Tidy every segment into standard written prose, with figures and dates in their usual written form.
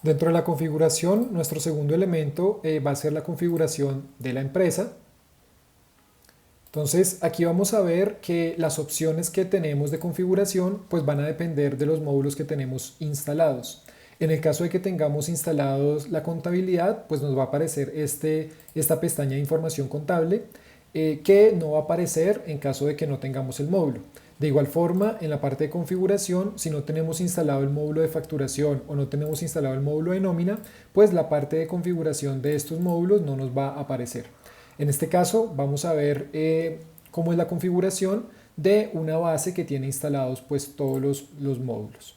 Dentro de la configuración, nuestro segundo elemento va a ser la configuración de la empresa. Entonces aquí vamos a ver que las opciones que tenemos de configuración pues van a depender de los módulos que tenemos instalados. En el caso de que tengamos instalados la contabilidad, pues nos va a aparecer esta pestaña de información contable que no va a aparecer en caso de que no tengamos el módulo. De igual forma, en la parte de configuración, si no tenemos instalado el módulo de facturación o no tenemos instalado el módulo de nómina, pues la parte de configuración de estos módulos no nos va a aparecer. En este caso vamos a ver cómo es la configuración de una base que tiene instalados pues todos los módulos.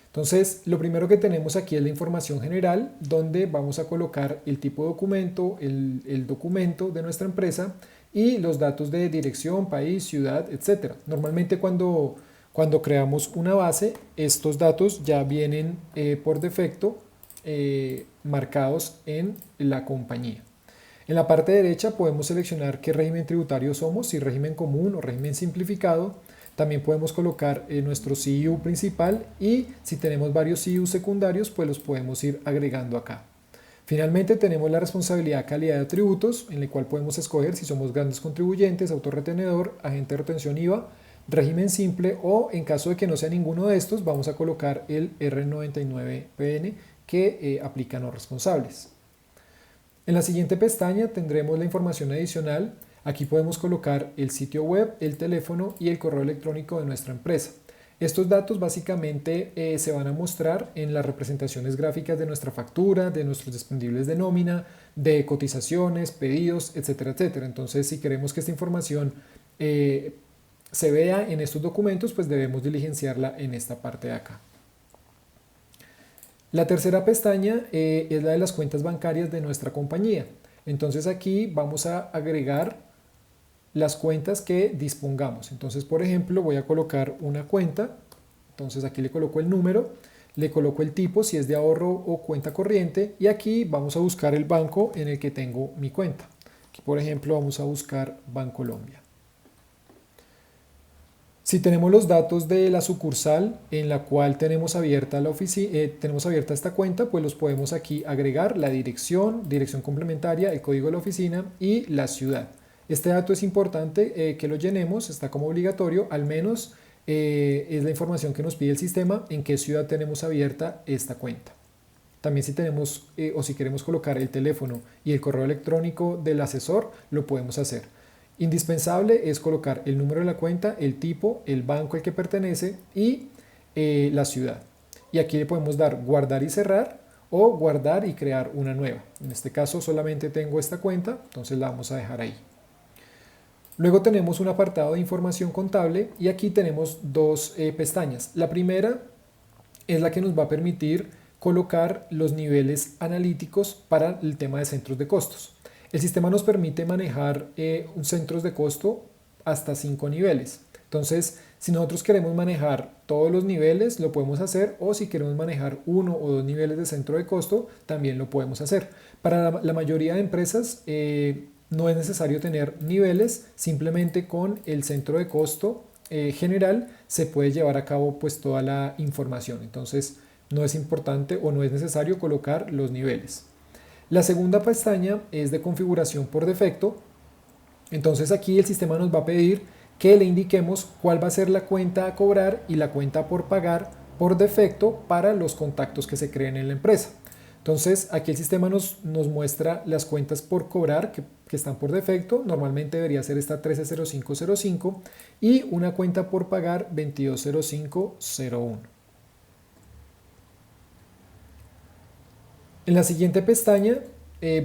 Entonces, lo primero que tenemos aquí es la información general, donde vamos a colocar el tipo de documento, el documento de nuestra empresa y los datos de dirección, país, ciudad, etc. Normalmente cuando creamos una base, estos datos ya vienen por defecto marcados en la compañía. En la parte derecha podemos seleccionar qué régimen tributario somos, si régimen común o régimen simplificado. También podemos colocar nuestro CIU principal y si tenemos varios CIU secundarios, pues los podemos ir agregando acá. Finalmente tenemos la responsabilidad calidad de atributos, en la cual podemos escoger si somos grandes contribuyentes, autorretenedor, agente de retención IVA, régimen simple o en caso de que no sea ninguno de estos, vamos a colocar el R99PN que aplica a no responsables. En la siguiente pestaña tendremos la información adicional. Aquí podemos colocar el sitio web, el teléfono y el correo electrónico de nuestra empresa. Estos datos básicamente se van a mostrar en las representaciones gráficas de nuestra factura, de nuestros disponibles de nómina, de cotizaciones, pedidos, etcétera, etcétera. Entonces, si queremos que esta información se vea en estos documentos, pues debemos diligenciarla en esta parte de acá. La tercera pestaña es la de las cuentas bancarias de nuestra compañía. Entonces aquí vamos a agregar las cuentas que dispongamos. Entonces, por ejemplo, voy a colocar una cuenta. Entonces aquí le coloco el número, le coloco el tipo si es de ahorro o cuenta corriente y aquí vamos a buscar el banco en el que tengo mi cuenta. Aquí, por ejemplo, vamos a buscar Bancolombia. Si tenemos los datos de la sucursal en la cual tenemos abierta, tenemos abierta esta cuenta, pues los podemos aquí agregar, la dirección, dirección complementaria, el código de la oficina y la ciudad. Este dato es importante que lo llenemos, está como obligatorio, al menos es la información que nos pide el sistema en qué ciudad tenemos abierta esta cuenta. También si tenemos o si queremos colocar el teléfono y el correo electrónico del asesor, lo podemos hacer. Indispensable es colocar el número de la cuenta, el tipo, el banco al que pertenece y la ciudad. Y aquí le podemos dar guardar y cerrar o guardar y crear una nueva. En este caso solamente tengo esta cuenta, entonces la vamos a dejar ahí. Luego tenemos un apartado de información contable y aquí tenemos dos pestañas. La primera es la que nos va a permitir colocar los niveles analíticos para el tema de centros de costos. El sistema nos permite manejar centros de costo hasta 5 niveles. Entonces, si nosotros queremos manejar todos los niveles, lo podemos hacer, o si queremos manejar uno o dos niveles de centro de costo, también lo podemos hacer. Para la mayoría de empresas no es necesario tener niveles, simplemente con el centro de costo general se puede llevar a cabo pues toda la información. Entonces, no es importante o no es necesario colocar los niveles. La segunda pestaña es de configuración por defecto. Entonces aquí el sistema nos va a pedir que le indiquemos cuál va a ser la cuenta a cobrar y la cuenta por pagar por defecto para los contactos que se creen en la empresa. Entonces aquí el sistema nos muestra las cuentas por cobrar que están por defecto. Normalmente debería ser esta 130505 y una cuenta por pagar 220501. En la siguiente pestaña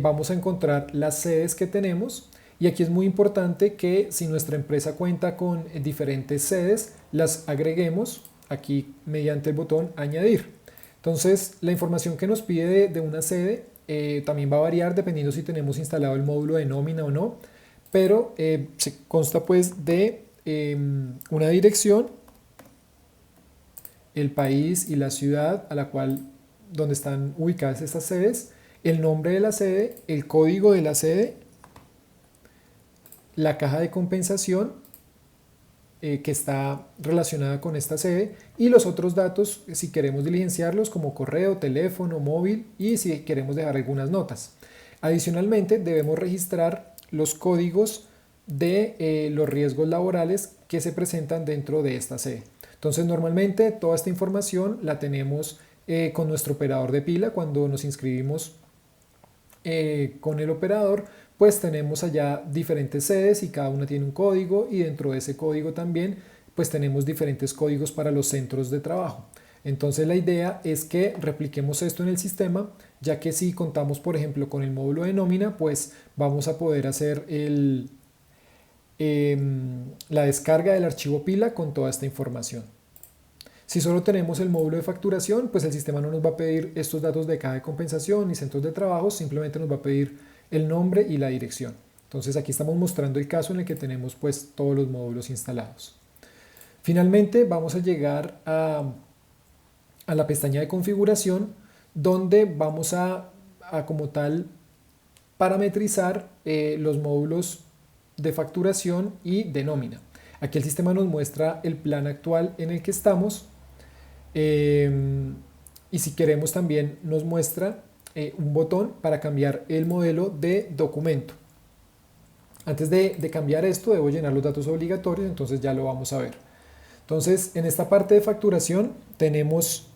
vamos a encontrar las sedes que tenemos y aquí es muy importante que si nuestra empresa cuenta con diferentes sedes, las agreguemos aquí mediante el botón añadir. Entonces la información que nos pide de una sede también va a variar dependiendo si tenemos instalado el módulo de nómina o no, pero se consta pues de una dirección, el país y la ciudad a la cual donde están ubicadas estas sedes, el nombre de la sede, el código de la sede, la caja de compensación, que está relacionada con esta sede y los otros datos si queremos diligenciarlos como correo, teléfono, móvil y si queremos dejar algunas notas. Adicionalmente debemos registrar los códigos de los riesgos laborales que se presentan dentro de esta sede. Entonces normalmente toda esta información la tenemos con nuestro operador de pila cuando nos inscribimos con el operador, pues tenemos allá diferentes sedes y cada una tiene un código y dentro de ese código también pues tenemos diferentes códigos para los centros de trabajo. Entonces la idea es que repliquemos esto en el sistema, ya que si contamos por ejemplo con el módulo de nómina, pues vamos a poder hacer la descarga del archivo pila con toda esta información. Si solo tenemos el módulo de facturación, pues el sistema no nos va a pedir estos datos de caja de compensación ni centros de trabajo, simplemente nos va a pedir el nombre y la dirección. Entonces aquí estamos mostrando el caso en el que tenemos pues todos los módulos instalados. Finalmente vamos a llegar a la pestaña de configuración donde vamos a como tal parametrizar los módulos de facturación y de nómina. Aquí el sistema nos muestra el plan actual en el que estamos y si queremos también nos muestra un botón para cambiar el modelo de documento. Antes de cambiar esto debo llenar los datos obligatorios, entonces ya lo vamos a ver. Entonces en esta parte de facturación tenemos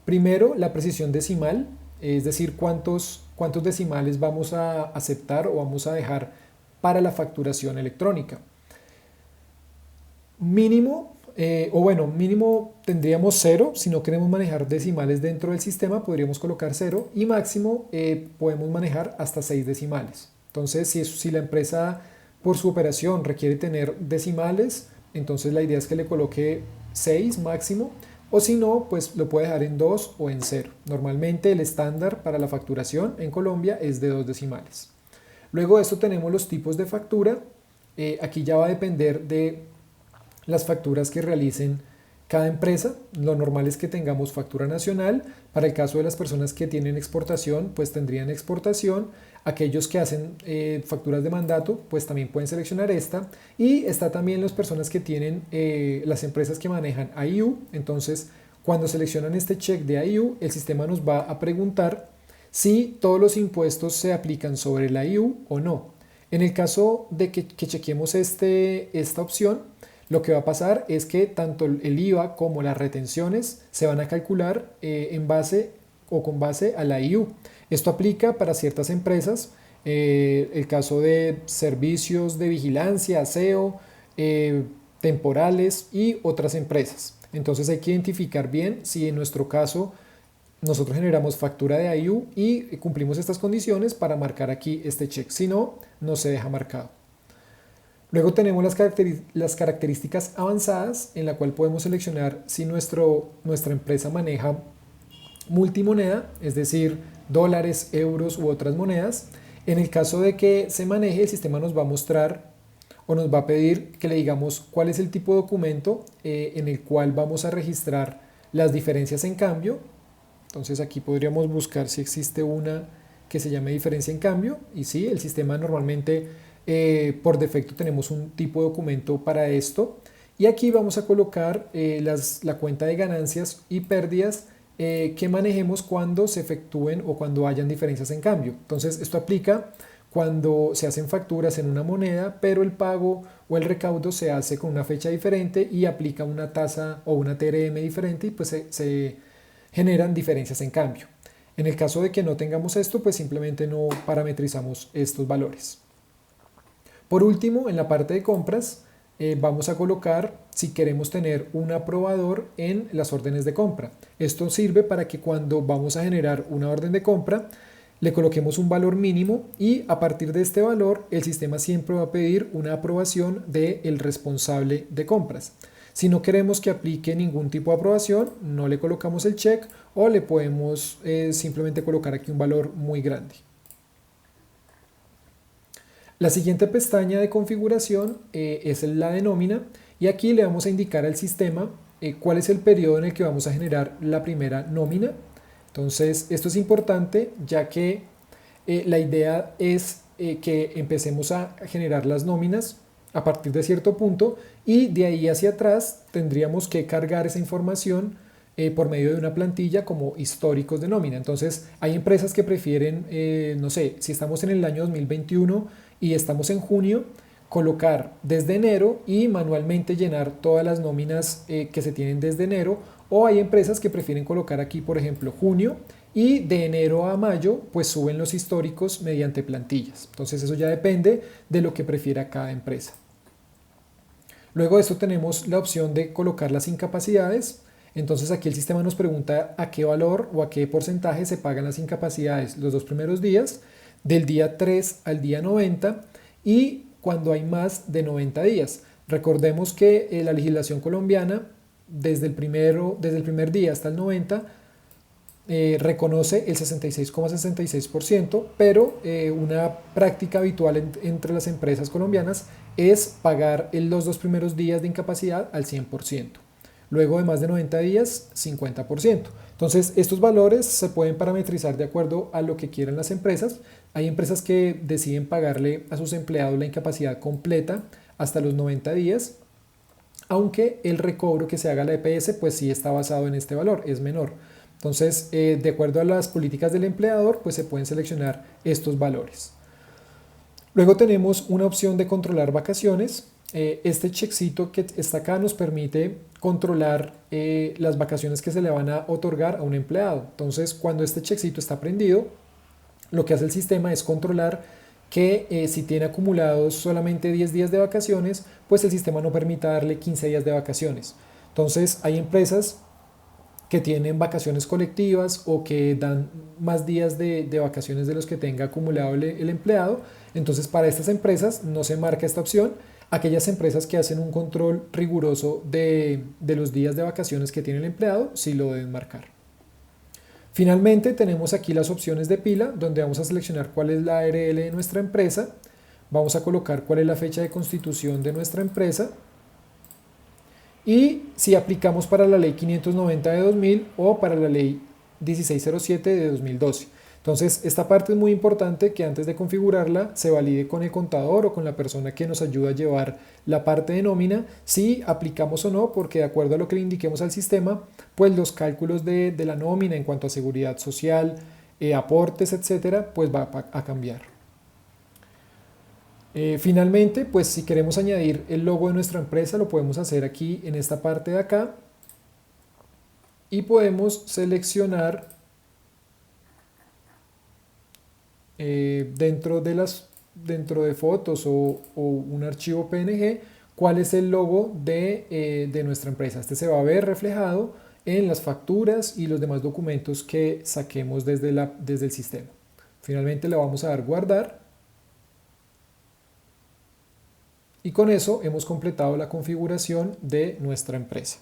primero la precisión decimal, es decir, cuántos decimales vamos a aceptar o vamos a dejar para la facturación electrónica. Mínimo, mínimo tendríamos 0, si no queremos manejar decimales dentro del sistema podríamos colocar 0 y máximo podemos manejar hasta 6 decimales. Entonces si la empresa por su operación requiere tener decimales, entonces la idea es que le coloque 6 máximo o si no, pues lo puede dejar en 2 o en 0. Normalmente el estándar para la facturación en Colombia es de 2 decimales. Luego de esto tenemos los tipos de factura. Aquí ya va a depender de las facturas que realicen cada empresa. Lo normal es que tengamos factura nacional. Para el caso de las personas que tienen exportación, pues tendrían exportación. Aquellos que hacen facturas de mandato, pues también pueden seleccionar esta. Y está también las personas que tienen las empresas que manejan AIU. Entonces, cuando seleccionan este check de AIU, el sistema nos va a preguntar si todos los impuestos se aplican sobre la IU o no. En el caso de que chequemos esta opción, lo que va a pasar es que tanto el IVA como las retenciones se van a calcular en base o con base a la IU. Esto aplica para ciertas empresas, el caso de servicios de vigilancia, aseo, temporales y otras empresas. Entonces hay que identificar bien si en nuestro caso nosotros generamos factura de AIU y cumplimos estas condiciones para marcar aquí este check. Si no, no se deja marcado. Luego tenemos las características avanzadas en la cual podemos seleccionar si nuestra empresa maneja multimoneda, es decir, dólares, euros u otras monedas. En el caso de que se maneje, el sistema nos va a mostrar o nos va a pedir que le digamos cuál es el tipo de documento en el cual vamos a registrar las diferencias en cambio. Entonces aquí podríamos buscar si existe una que se llame diferencia en cambio y sí, el sistema normalmente por defecto tenemos un tipo de documento para esto y aquí vamos a colocar la cuenta de ganancias y pérdidas que manejemos cuando se efectúen o cuando hayan diferencias en cambio. Entonces esto aplica cuando se hacen facturas en una moneda pero el pago o el recaudo se hace con una fecha diferente y aplica una tasa o una TRM diferente y pues se generan diferencias en cambio. En el caso de que no tengamos esto, pues simplemente no parametrizamos estos valores. Por último, en la parte de compras, vamos a colocar si queremos tener un aprobador en las órdenes de compra. Esto sirve para que cuando vamos a generar una orden de compra, le coloquemos un valor mínimo y a partir de este valor, el sistema siempre va a pedir una aprobación del responsable de compras. Si no queremos que aplique ningún tipo de aprobación, no le colocamos el check o le podemos simplemente colocar aquí un valor muy grande. La siguiente pestaña de configuración es la de nómina y aquí le vamos a indicar al sistema cuál es el periodo en el que vamos a generar la primera nómina. Entonces esto es importante ya que la idea es que empecemos a generar las nóminas a partir de cierto punto y de ahí hacia atrás tendríamos que cargar esa información por medio de una plantilla como históricos de nómina. Entonces hay empresas que prefieren, no sé, si estamos en el año 2021 y estamos en junio, colocar desde enero y manualmente llenar todas las nóminas que se tienen desde enero, o hay empresas que prefieren colocar aquí, por ejemplo, junio, y de enero a mayo pues suben los históricos mediante plantillas. Entonces eso ya depende de lo que prefiera cada empresa. Luego de esto tenemos la opción de colocar las incapacidades. Entonces aquí el sistema nos pregunta a qué valor o a qué porcentaje se pagan las incapacidades los 2 primeros días, del día 3 al día 90 y cuando hay más de 90 días. Recordemos que la legislación colombiana desde el primer día hasta el 90 reconoce el 66,66%, pero una práctica habitual entre las empresas colombianas es pagar los 2 primeros días de incapacidad al 100%. Luego de más de 90 días, 50%. Entonces, estos valores se pueden parametrizar de acuerdo a lo que quieran las empresas. Hay empresas que deciden pagarle a sus empleados la incapacidad completa hasta los 90 días, aunque el recobro que se haga a la EPS pues sí está basado en este valor, es menor. Entonces, de acuerdo a las políticas del empleador, pues se pueden seleccionar estos valores. Luego tenemos una opción de controlar vacaciones. Este checkcito que está acá nos permite controlar las vacaciones que se le van a otorgar a un empleado. Entonces, cuando este checkcito está prendido, lo que hace el sistema es controlar que si tiene acumulados solamente 10 días de vacaciones, pues el sistema no permita darle 15 días de vacaciones. Entonces, hay empresas que tienen vacaciones colectivas o que dan más días de vacaciones de los que tenga acumulado el empleado. Entonces, para estas empresas no se marca esta opción. Aquellas empresas que hacen un control riguroso de los días de vacaciones que tiene el empleado, sí lo deben marcar. Finalmente, tenemos aquí las opciones de pila, donde vamos a seleccionar cuál es la ARL de nuestra empresa. Vamos a colocar cuál es la fecha de constitución de nuestra empresa. Y si aplicamos para la ley 590 de 2000 o para la ley 1607 de 2012. Entonces, esta parte es muy importante que antes de configurarla se valide con el contador o con la persona que nos ayuda a llevar la parte de nómina, si aplicamos o no, porque de acuerdo a lo que le indiquemos al sistema, pues los cálculos de la nómina en cuanto a seguridad social, aportes, etcétera, pues va a cambiar. Finalmente, pues si queremos añadir el logo de nuestra empresa, lo podemos hacer aquí en esta parte de acá y podemos seleccionar dentro de fotos o un archivo PNG cuál es el logo de nuestra empresa. Este se va a ver reflejado en las facturas y los demás documentos que saquemos desde el sistema. Finalmente le vamos a dar guardar. Y con eso hemos completado la configuración de nuestra empresa.